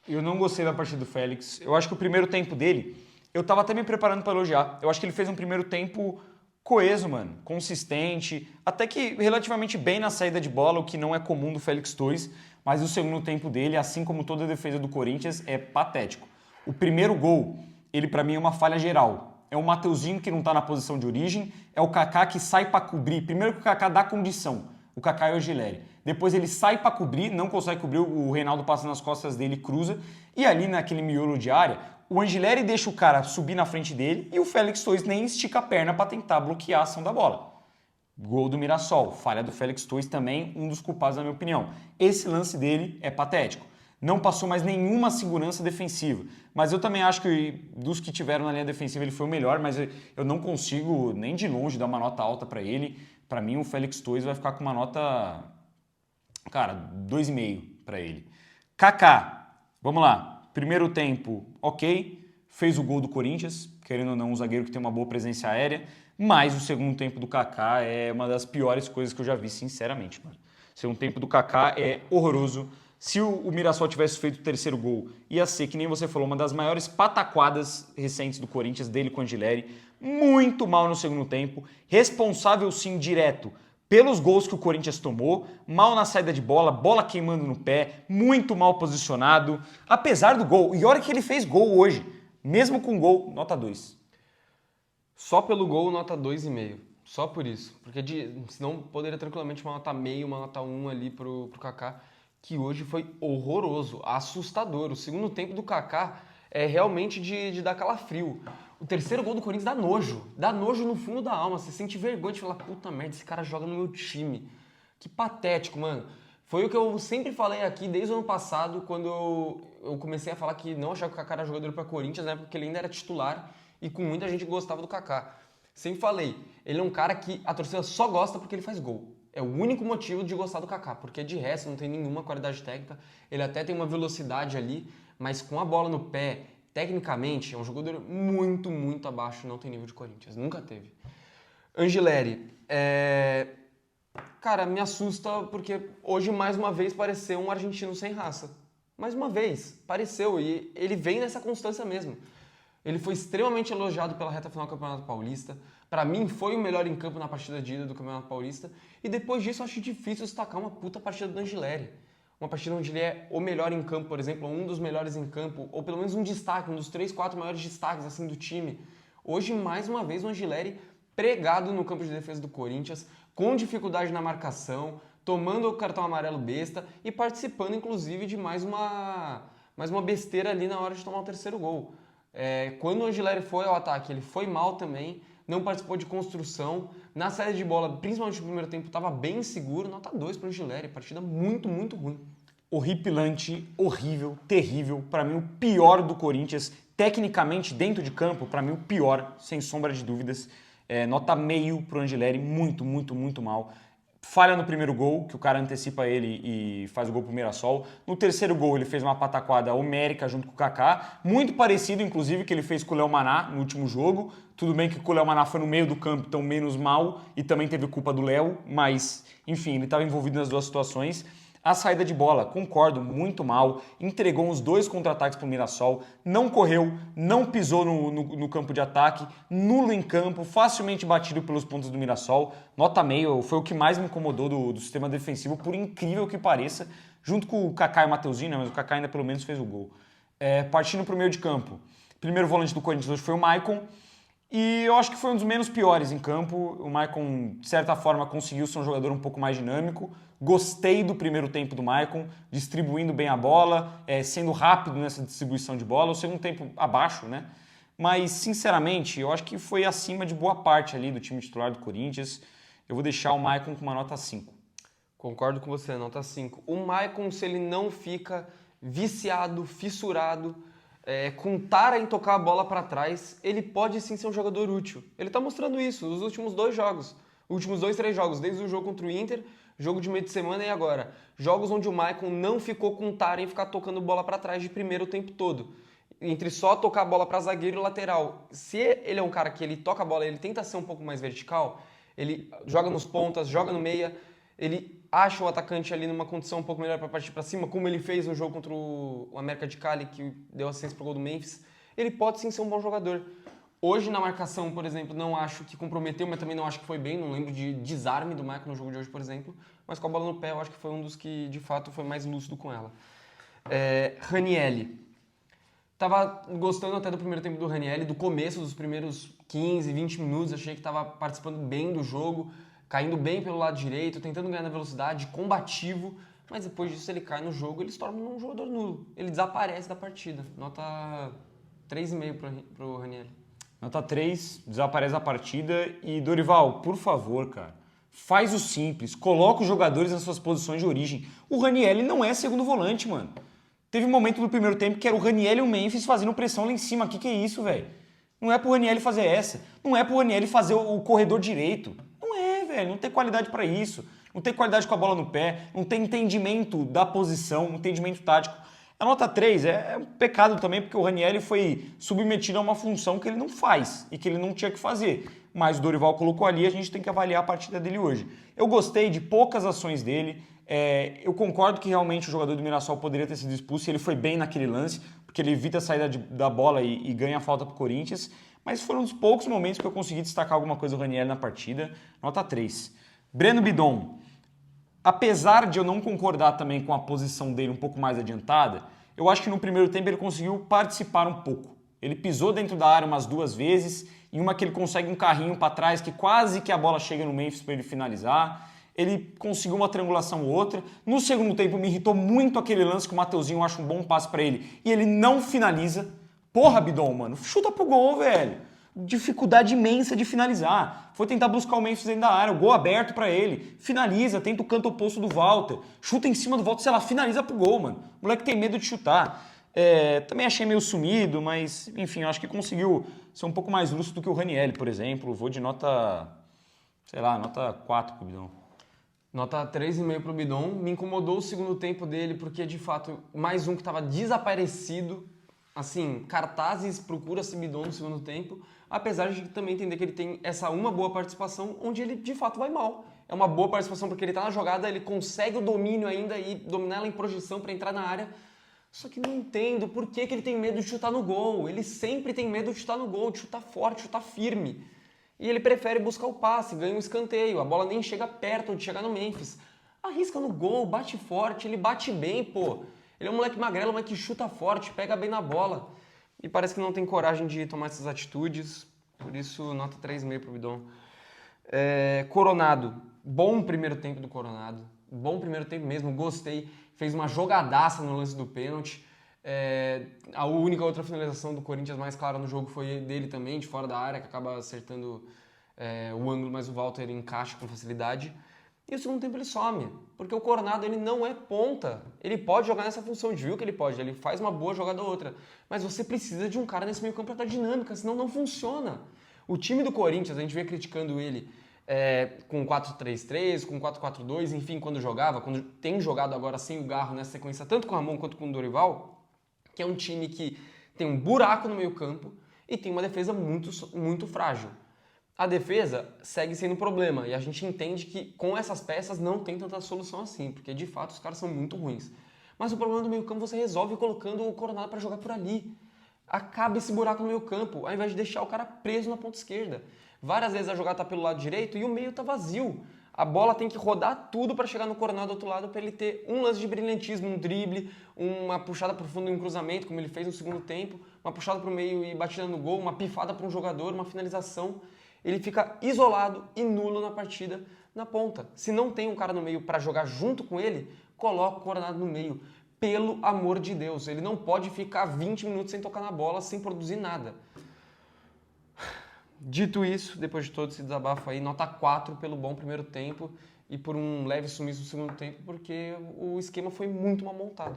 Eu não gostei da partida do Félix. Eu acho que o primeiro tempo dele, eu tava até me preparando para elogiar. Eu acho que ele fez um primeiro tempo coeso, mano, consistente, até que relativamente bem na saída de bola, o que não é comum do Félix Torres, mas o segundo tempo dele, assim como toda a defesa do Corinthians, é patético. O primeiro gol, ele pra mim é uma falha geral. É o Mateuzinho que não tá na posição de origem, é o Kaká que sai para cobrir. Primeiro que o Kaká dá condição, o Kaká é o Gileri. Depois ele sai para cobrir, não consegue cobrir, o Reinaldo passa nas costas dele e cruza. E ali naquele miolo de área, o Angileri deixa o cara subir na frente dele e o Félix Torres nem estica a perna para tentar bloquear a ação da bola. Gol do Mirassol, falha do Félix Torres também, um dos culpados na minha opinião. Esse lance dele é patético. Não passou mais nenhuma segurança defensiva. Mas eu também acho que dos que tiveram na linha defensiva ele foi o melhor, mas eu não consigo nem de longe dar uma nota alta para ele. Para mim o Félix Torres vai ficar com uma nota, cara, 2,5 para ele. Kaká, vamos lá. Primeiro tempo, ok, fez o gol do Corinthians, querendo ou não, um zagueiro que tem uma boa presença aérea, mas o segundo tempo do Kaká é uma das piores coisas que eu já vi, sinceramente, mano. O segundo tempo do Kaká é horroroso. Se o Mirassol tivesse feito o terceiro gol, ia ser, que nem você falou, uma das maiores pataquadas recentes do Corinthians, dele com o Angileri. Muito mal no segundo tempo, responsável sim direto pelos gols que o Corinthians tomou, mal na saída de bola, bola queimando no pé, muito mal posicionado, apesar do gol. E olha que ele fez gol hoje, mesmo com gol, nota 2. Só pelo gol, nota 2,5. Só por isso. Porque senão poderia tranquilamente uma nota meio, uma nota 1 ali pro Kaká, que hoje foi horroroso, assustador. O segundo tempo do Kaká é realmente de dar calafrio. O terceiro gol do Corinthians dá nojo no fundo da alma, você sente vergonha de falar, puta merda, esse cara joga no meu time. Que patético, mano. Foi o que eu sempre falei aqui desde o ano passado, quando eu comecei a falar que não achava que o Kaká era jogador para Corinthians, né, porque ele ainda era titular e com muita gente gostava do Kaká. Sempre falei, ele é um cara que a torcida só gosta porque ele faz gol. É o único motivo de gostar do Kaká, porque de resto não tem nenhuma qualidade técnica, ele até tem uma velocidade ali, mas com a bola no pé, tecnicamente, é um jogador muito, muito abaixo, não tem nível de Corinthians, nunca teve. Angileri, cara, me assusta porque hoje mais uma vez pareceu um argentino sem raça. Mais uma vez, pareceu, e ele vem nessa constância mesmo. Ele foi extremamente elogiado pela reta final do Campeonato Paulista. Para mim, foi o melhor em campo na partida de ida do Campeonato Paulista. E depois disso, eu acho difícil destacar uma puta partida do Angileri. Uma partida onde ele é o melhor em campo, por exemplo, um dos melhores em campo, ou pelo menos um destaque, um dos 3, 4 maiores destaques assim, do time. Hoje, mais uma vez, o Angileri pregado no campo de defesa do Corinthians, com dificuldade na marcação, tomando o cartão amarelo besta e participando, inclusive, de mais uma besteira ali na hora de tomar o terceiro gol. Quando o Angileri foi ao ataque, ele foi mal também, não participou de construção. Na saída de bola, principalmente no primeiro tempo, estava bem seguro. Nota 2 para o Angileri, partida muito, muito ruim. Horripilante, horrível, terrível. Para mim, o pior do Corinthians, tecnicamente dentro de campo, para mim o pior, sem sombra de dúvidas. Nota meio para o Angileri, muito, muito, muito mal. falha no primeiro gol, que o cara antecipa ele e faz o gol pro Mirassol. No terceiro gol ele fez uma pataquada homérica junto com o Kaká, muito parecido inclusive que ele fez com o Léo Maná no último jogo. Tudo bem que o Léo Maná foi no meio do campo, então menos mal, e também teve culpa do Léo, mas enfim, ele estava envolvido nas duas situações. A saída de bola, concordo, muito mal, entregou uns 2 contra-ataques para o Mirassol, não correu, não pisou no campo de ataque, nulo em campo, facilmente batido pelos pontos do Mirassol, nota meio, foi o que mais me incomodou do sistema defensivo, por incrível que pareça, junto com o Kaká e o Mateuzinho, né, mas o Kaká ainda pelo menos fez o gol. Partindo para o meio de campo, primeiro volante do Corinthians hoje foi o Maicon, e eu acho que foi um dos menos piores em campo. O Maicon, de certa forma, conseguiu ser um jogador um pouco mais dinâmico. Gostei do primeiro tempo do Maicon, distribuindo bem a bola, sendo rápido nessa distribuição de bola. O segundo tempo abaixo, né? Mas, sinceramente, eu acho que foi acima de boa parte ali do time titular do Corinthians. Eu vou deixar o Maicon com uma nota 5. Concordo com você, nota 5. O Maicon, se ele não fica viciado, fissurado, com tara em tocar a bola para trás, ele pode sim ser um jogador útil. Ele está mostrando isso nos últimos 2 jogos. Últimos 2, 3 jogos, desde o jogo contra o Inter, jogo de meio de semana e agora. Jogos onde o Maicon não ficou com tara em ficar tocando bola para trás de primeiro o tempo todo. Entre só tocar a bola para zagueiro e lateral. Se ele é um cara que ele toca a bola, ele tenta ser um pouco mais vertical, ele joga nos pontas, joga no meia, ele acha o atacante ali numa condição um pouco melhor para partir para cima, como ele fez no jogo contra o América de Cali, que deu assistência pro gol do Memphis, ele pode sim ser um bom jogador. Hoje na marcação, por exemplo, não acho que comprometeu, mas também não acho que foi bem, não lembro de desarme do Maicon no jogo de hoje, por exemplo, mas com a bola no pé eu acho que foi um dos que de fato foi mais lúcido com ela. Ranielli. Tava gostando até do primeiro tempo do Ranielli, do começo, dos primeiros 15, 20 minutos, achei que estava participando bem do jogo, caindo bem pelo lado direito, tentando ganhar na velocidade, combativo, mas depois disso ele cai no jogo, ele se torna um jogador nulo. Ele desaparece da partida. Nota 3,5 pro Ranielli. Nota 3, desaparece da partida. E Dorival, por favor, cara, faz o simples, coloca os jogadores nas suas posições de origem. O Ranielli não é segundo volante, mano. Teve um momento do primeiro tempo que era o Ranielli e o Memphis fazendo pressão lá em cima. Que é isso, velho? Não é pro Ranielli fazer essa. Não é pro Ranielli fazer o corredor direito. Não tem qualidade para isso, não tem qualidade com a bola no pé, não tem entendimento da posição, não tem entendimento tático. A nota 3 é um pecado também, porque o Ranielli foi submetido a uma função que ele não faz e que ele não tinha que fazer. Mas o Dorival colocou ali, a gente tem que avaliar a partida dele hoje. Eu gostei de poucas ações dele, eu concordo que realmente o jogador do Mirassol poderia ter sido expulso e ele foi bem naquele lance, porque ele evita a saída da bola e ganha a falta pro Corinthians. Mas foram um dos poucos momentos que eu consegui destacar alguma coisa do Ranielli na partida. Nota 3. Breno Bidon. Apesar de eu não concordar também com a posição dele um pouco mais adiantada, eu acho que no primeiro tempo ele conseguiu participar um pouco. Ele pisou dentro da área umas 2 vezes, em uma que ele consegue um carrinho para trás, que quase que a bola chega no Memphis para ele finalizar. Ele conseguiu uma triangulação ou outra. No segundo tempo me irritou muito aquele lance que o Mateuzinho acha um bom passe para ele e ele não finaliza. Porra, Bidon, mano, chuta pro gol, velho. Dificuldade imensa de finalizar. Foi tentar buscar o Memphis dentro da área, o gol aberto pra ele. Finaliza, tenta o canto oposto do Walter. Chuta em cima do Walter, sei lá, finaliza pro gol, mano. O moleque tem medo de chutar. Também achei meio sumido, mas, enfim, eu acho que conseguiu ser um pouco mais lúcido do que o Ranielli, por exemplo. Vou de nota, sei lá, nota 4 pro Bidon. Nota 3,5 pro Bidon. Me incomodou o segundo tempo dele, porque, de fato, mais um que estava desaparecido. Assim, cartazes procura-se Bidon no segundo tempo, apesar de também entender que ele tem essa uma boa participação, onde ele de fato vai mal. É uma boa participação porque ele tá na jogada, ele consegue o domínio ainda e dominar ela em projeção para entrar na área. Só que não entendo por que ele tem medo de chutar no gol. Ele sempre tem medo de chutar no gol, de chutar forte, chutar firme. E ele prefere buscar o passe, ganha um escanteio, a bola nem chega perto de chegar no Memphis. Arrisca no gol, bate forte, ele bate bem, pô. Ele é um moleque magrelo, mas que chuta forte, pega bem na bola. E parece que não tem coragem de tomar essas atitudes. Por isso, nota 3,5 pro Bidon. Coronado. Bom primeiro tempo do Coronado. Bom primeiro tempo mesmo, gostei. Fez uma jogadaça no lance do pênalti. A única outra finalização do Corinthians mais clara no jogo foi dele também, de fora da área, que acaba acertando o ângulo, mas o Walter encaixa com facilidade. E o segundo tempo ele some, porque o Coronado ele não é ponta. Ele pode jogar nessa função, a gente viu que ele pode, ele faz uma boa jogada ou outra. Mas você precisa de um cara nesse meio campo para dar dinâmica, senão não funciona. O time do Corinthians, a gente vem criticando ele com 4-3-3, com 4-4-2, enfim, quando tem jogado agora sem o Garro nessa sequência, tanto com o Ramon quanto com o Dorival, que é um time que tem um buraco no meio campo e tem uma defesa muito, muito frágil. A defesa segue sendo um problema e a gente entende que com essas peças não tem tanta solução assim, porque de fato os caras são muito ruins. Mas o problema do meio campo você resolve colocando o Coronado para jogar por ali. Acaba esse buraco no meio campo, ao invés de deixar o cara preso na ponta esquerda. Várias vezes a jogada tá pelo lado direito e o meio tá vazio. A bola tem que rodar tudo para chegar no Coronado do outro lado para ele ter um lance de brilhantismo, um drible, uma puxada pro fundo em um cruzamento, como ele fez no segundo tempo, uma puxada pro meio e batida no gol, uma pifada para um jogador, uma finalização. Ele fica isolado e nulo na partida na ponta. Se não tem um cara no meio para jogar junto com ele, coloca o Coronado no meio. Pelo amor de Deus, ele não pode ficar 20 minutos sem tocar na bola, sem produzir nada. Dito isso, depois de todo esse desabafo aí, nota 4 pelo bom primeiro tempo e por um leve sumiço no segundo tempo, porque o esquema foi muito mal montado.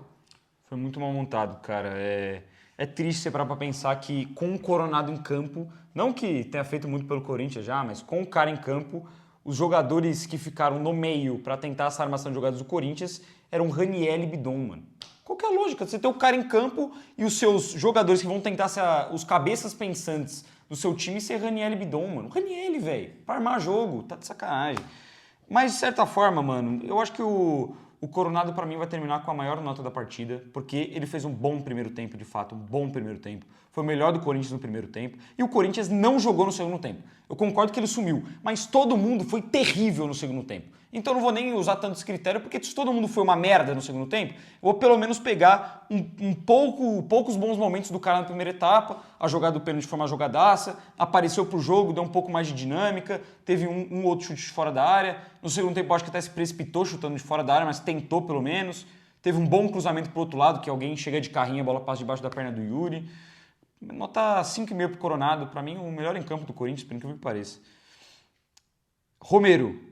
Foi muito mal montado, cara. É triste você parar pra pensar que com o Coronado em campo, não que tenha feito muito pelo Corinthians já, mas com o cara em campo, os jogadores que ficaram no meio para tentar essa armação de jogadas do Corinthians eram Raniel e Bidon, mano. Qual que é a lógica? Você tem o cara em campo e os seus jogadores que vão tentar ser os cabeças pensantes do seu time ser Raniel e Bidon, mano. Raniel, velho, pra armar jogo, tá de sacanagem. Mas, de certa forma, mano, eu acho que o Coronado, pra mim, vai terminar com a maior nota da partida, porque ele fez um bom primeiro tempo, de fato, um bom primeiro tempo. Foi o melhor do Corinthians no primeiro tempo. E o Corinthians não jogou no segundo tempo. Eu concordo que ele sumiu, mas todo mundo foi terrível no segundo tempo. Então eu não vou nem usar tanto esse critério, porque se todo mundo foi uma merda no segundo tempo, eu vou pelo menos pegar poucos bons momentos do cara na primeira etapa. A jogada do pênalti foi uma jogadaça, apareceu pro jogo, deu um pouco mais de dinâmica, teve um outro chute de fora da área. No segundo tempo, acho que até se precipitou chutando de fora da área, mas tentou pelo menos. Teve um bom cruzamento pro outro lado, que alguém chega de carrinho, a bola passa debaixo da perna do Yuri. Nota 5,5 pro Coronado, pra mim o melhor em campo do Corinthians, por incrível que pareça. Romero.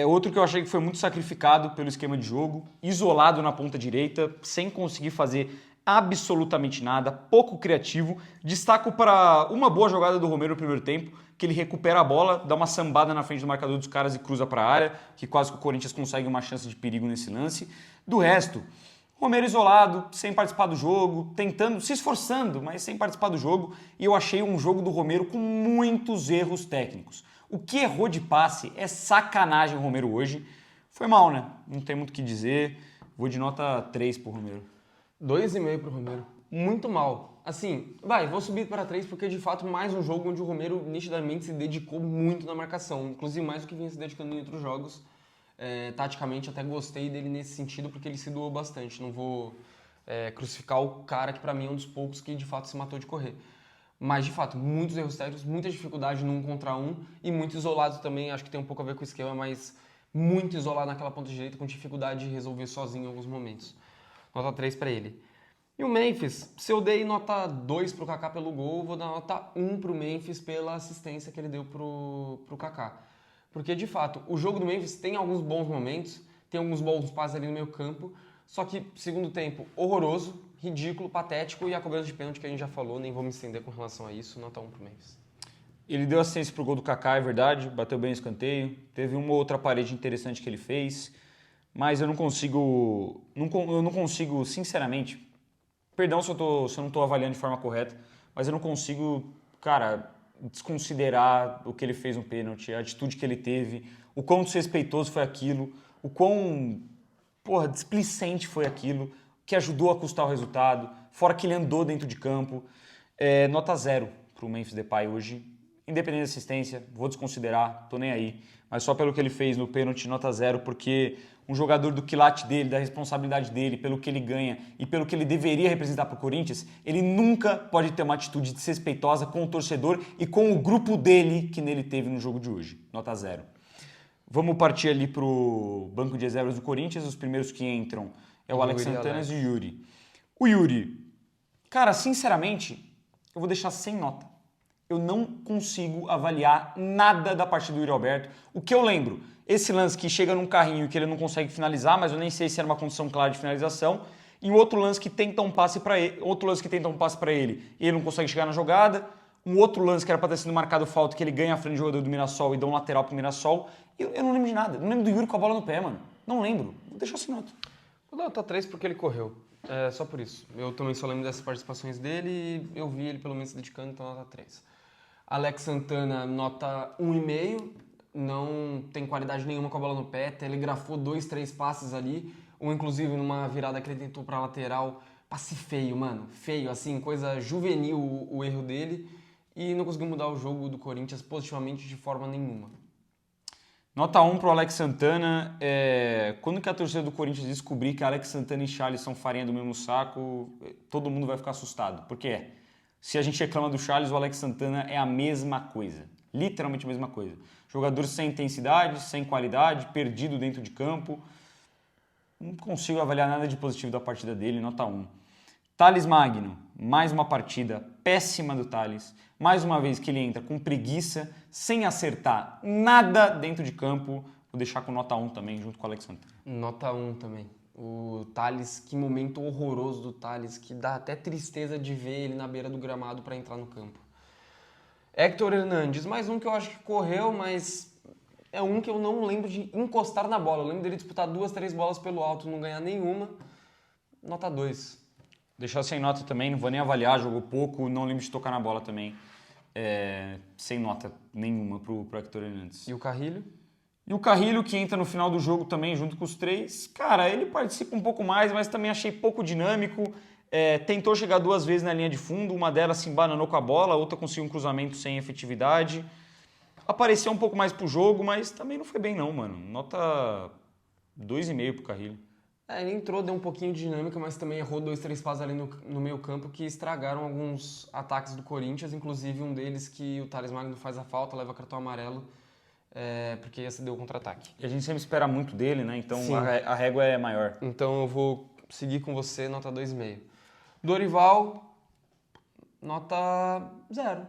Outro que eu achei que foi muito sacrificado pelo esquema de jogo, isolado na ponta direita, sem conseguir fazer absolutamente nada, pouco criativo. Destaco para uma boa jogada do Romero no primeiro tempo, que ele recupera a bola, dá uma sambada na frente do marcador dos caras e cruza para a área, que quase que o Corinthians consegue uma chance de perigo nesse lance. Do resto, Romero isolado, sem participar do jogo, tentando, se esforçando, mas sem participar do jogo, e eu achei um jogo do Romero com muitos erros técnicos. O que errou de passe é sacanagem o Romero hoje. Foi mal, né? Não tem muito o que dizer. Vou de nota 3 pro Romero. 2,5 pro Romero. Muito mal. Assim, vou subir para 3 porque de fato mais um jogo onde o Romero nitidamente se dedicou muito na marcação. Inclusive mais do que vinha se dedicando em outros jogos. Taticamente até gostei dele nesse sentido porque ele se doou bastante. Não vou crucificar o cara que pra mim é um dos poucos que de fato se matou de correr. Mas, de fato, muitos erros técnicos, muita dificuldade no 1 contra 1 e muito isolado também, acho que tem um pouco a ver com o esquema, mas muito isolado naquela ponta direita, com dificuldade de resolver sozinho em alguns momentos. Nota 3 para ele. E o Memphis, se eu dei nota 2 pro Kaká pelo gol, vou dar nota 1 pro Memphis pela assistência que ele deu pro Kaká. Porque, de fato, o jogo do Memphis tem alguns bons momentos, tem alguns bons passes ali no meio campo, só que, segundo tempo, horroroso, ridículo, patético, e a cobrança de pênalti que a gente já falou, nem vou me estender com relação a isso, nota 1 pro Memphis. Ele deu assistência pro gol do Kaká, é verdade, bateu bem o escanteio, teve uma outra parede interessante que ele fez, mas eu não consigo, sinceramente, perdão se eu não estou avaliando de forma correta, mas eu não consigo, cara, desconsiderar o que ele fez no pênalti, a atitude que ele teve, o quão desrespeitoso foi aquilo, o quão, displicente foi aquilo, que ajudou a custar o resultado, fora que ele andou dentro de campo. Nota 0 pro Memphis Depay hoje, independente da assistência, vou desconsiderar, tô nem aí, mas só pelo que ele fez no pênalti, nota 0, porque um jogador do quilate dele, da responsabilidade dele, pelo que ele ganha e pelo que ele deveria representar pro Corinthians, ele nunca pode ter uma atitude desrespeitosa com o torcedor e com o grupo dele que nele teve no jogo de hoje, nota 0. Vamos partir ali pro banco de reservas do Corinthians, os primeiros que entram é o Alex Santana e o Yuri. O Yuri, cara, sinceramente, eu vou deixar sem nota. Eu não consigo avaliar nada da partida do Yuri Alberto. O que eu lembro, esse lance que chega num carrinho que ele não consegue finalizar, mas eu nem sei se era uma condição clara de finalização, e outro lance que tenta um passe para ele, e ele não consegue chegar na jogada, Um outro lance que era para ter sido marcado falta, que ele ganha a frente do jogador do Mirassol e dá um lateral pro Mirassol. Eu não lembro de nada. Não lembro do Yuri com a bola no pé, mano. Não lembro. Vou deixar sem nota. Vou dar nota 3 porque ele correu. É só por isso. Eu também só lembro dessas participações dele e eu vi ele pelo menos se dedicando, então nota 3. Alex Santana, nota 1,5. Não tem qualidade nenhuma com a bola no pé. Telegrafou 2, 3 passes ali. Um, inclusive, numa virada que ele tentou pra lateral. Passe feio, mano. Feio, assim, coisa juvenil o erro dele. E não conseguiu mudar o jogo do Corinthians positivamente de forma nenhuma. Nota 1 pro Alex Santana. Quando que a torcida do Corinthians descobrir que Alex Santana e Charles são farinha do mesmo saco, todo mundo vai ficar assustado. Porque se a gente reclama do Charles, o Alex Santana é a mesma coisa. Literalmente a mesma coisa. Jogador sem intensidade, sem qualidade, perdido dentro de campo. Não consigo avaliar nada de positivo da partida dele, nota 1. Thales Magno, mais uma partida péssima do Thales. Mais uma vez que ele entra com preguiça, sem acertar nada dentro de campo. Vou deixar com nota 1 também, junto com o Alex Santana. Nota 1 também. O Thales, que momento horroroso do Thales, que dá até tristeza de ver ele na beira do gramado para entrar no campo. Héctor Hernandes, mais um que eu acho que correu, mas é um que eu não lembro de encostar na bola. Eu lembro dele disputar 2, 3 bolas pelo alto, não ganhar nenhuma. Nota 2. Deixar sem nota também, não vou nem avaliar, jogou pouco, não lembro de tocar na bola também. Sem nota nenhuma pro Héctor Hernandes. E o Carrilho? E o Carrilho, que entra no final do jogo também, junto com os 3. Cara, ele participa um pouco mais, mas também achei pouco dinâmico. Tentou chegar 2 vezes na linha de fundo, uma delas se embananou com a bola, a outra conseguiu um cruzamento sem efetividade. Apareceu um pouco mais pro jogo, mas também não foi bem não, mano. Nota 2,5 pro Carrilho. Ele entrou, deu um pouquinho de dinâmica, mas também errou 2, 3 passes ali no meio campo que estragaram alguns ataques do Corinthians, inclusive um deles que o Thales Magno faz a falta, leva cartão amarelo, porque ia ceder o contra-ataque. E a gente sempre espera muito dele, né? Então Sim. a régua é maior. Então eu vou seguir com você, nota 2,5. Dorival, nota 0.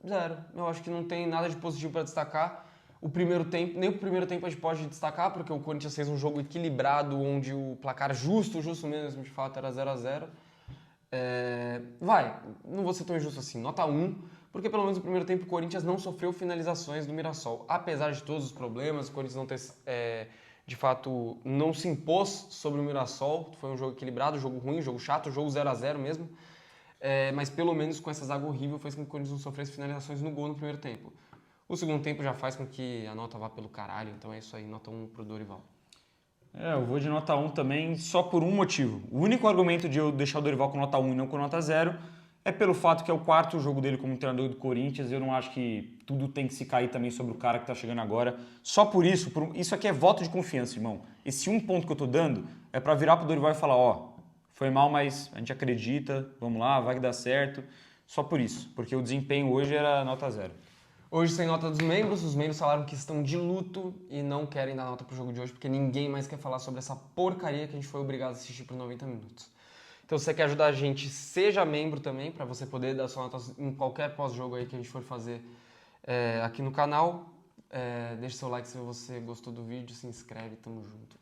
0. Eu acho que não tem nada de positivo para destacar. O primeiro tempo, nem o primeiro tempo a gente pode destacar, porque o Corinthians fez um jogo equilibrado, onde o placar justo mesmo, de fato, era 0-0. Não vou ser tão injusto assim, nota 1, porque pelo menos no primeiro tempo o Corinthians não sofreu finalizações do Mirassol. Apesar de todos os problemas, o Corinthians não ter, de fato, não se impôs sobre o Mirassol. Foi um jogo equilibrado, jogo ruim, jogo chato, jogo 0-0 mesmo. Mas pelo menos com essa zaga horrível fez com que o Corinthians não sofresse finalizações no gol no primeiro tempo. O segundo tempo já faz com que a nota vá pelo caralho, então é isso aí, nota 1 pro Dorival. Eu vou de nota 1 também, só por um motivo. O único argumento de eu deixar o Dorival com nota 1 e não com nota 0 é pelo fato que é o 4º jogo dele como treinador do Corinthians. Eu não acho que tudo tem que se cair também sobre o cara que tá chegando agora. Só por isso, isso aqui é voto de confiança, irmão. Esse um ponto que eu tô dando é pra virar pro Dorival e falar, foi mal, mas a gente acredita, vamos lá, vai que dá certo. Só por isso, porque o desempenho hoje era nota 0. Hoje sem nota dos membros, os membros falaram que estão de luto e não querem dar nota pro jogo de hoje, porque ninguém mais quer falar sobre essa porcaria que a gente foi obrigado a assistir por 90 minutos. Então se você quer ajudar a gente, seja membro também, para você poder dar sua nota em qualquer pós-jogo aí que a gente for fazer aqui no canal. Deixa seu like se você gostou do vídeo, se inscreve, tamo junto.